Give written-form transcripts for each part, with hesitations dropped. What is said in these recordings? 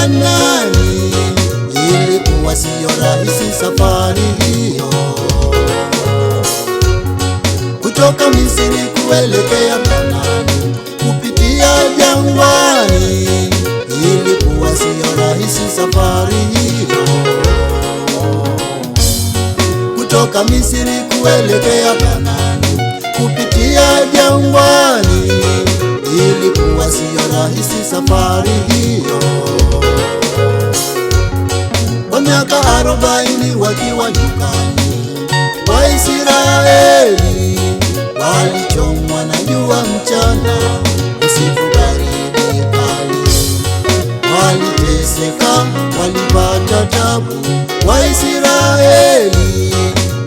Kanaani. Ilikuwa siyo rahisi safari hiyo, kutoka Misri kuelekea Kanaani kupitia jangwani. Ilikuwa siyo rahisi safari hiyo, kutoka Misri kuelekea Kanaani kupitia jangwani. Ilikuwa siyo rahisi safari hiyo. Kwa miaka 40 wakiwa nyikani, Waisraeli walichomwa na jua mchana, usiku baridi kali. Waliteseka, walipata tabu. Waisraeli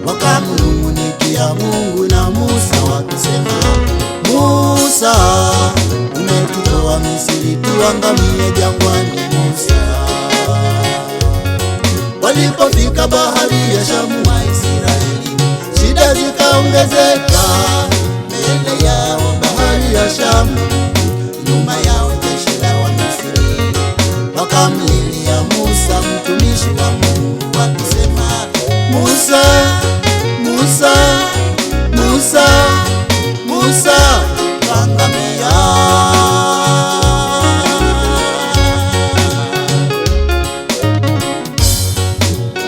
wakamnung'unikia Mungu na Musa wakisema, Musa, umetutoa Misri tuangamie jangwani, Musa. Walipofika bahari ya Shamu, Waisraeli shida zikaongezeka. Mbele yao bahari ya Shamu, nyuma yao jeshi la Wamisri. Wakamlilia Musa mtumishi wa Mungu wakisema, Musa, Musa, Musa, Musa, tuangamia.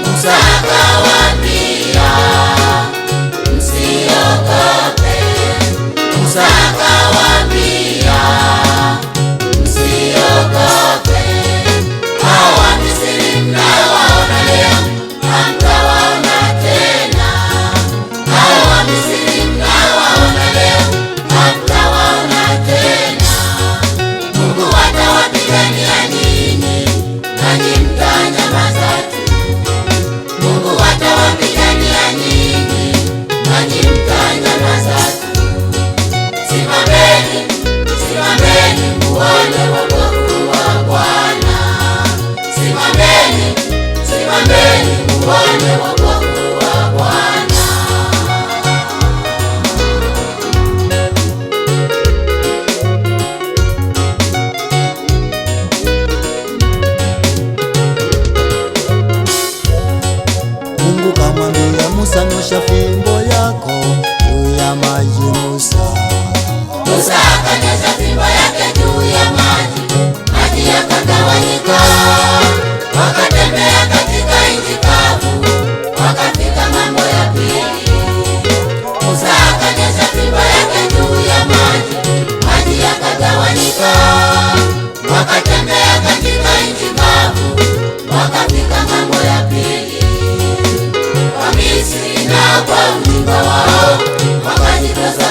Musa akawaambia, msiogope. Musa akawaambia, msiogope. Hao Wamisri mnaowaona leo hamtawaona tena. Hao Wamisri mnaowaona leo hamtawaona tena. Mungu atawapigania ninyi, nanyi mtanyamaza tu. Mungu atawapigania ninyi, nanyi mtanyamaza tu. Simameni, simameni muone wokovu wa Bwana. Simameni, simameni muone wokovu wa Bwana. Mungu kamwambia Musa, nyosha fimbo yako juu ya maji, Musa. Musa akanyosha fimbo yake juu ya maji, maji yakagawanyika. Wakatembea katika nchi kavu, wakafika ng'ambo ya pili. Musa akanyosha fimbo yake juu ya maji, maji yakagawanyika. Wakatembea katika nchi kavu, wakafika ng'ambo ya pili. Wamisri nao kwa ujinga wao wakajitosa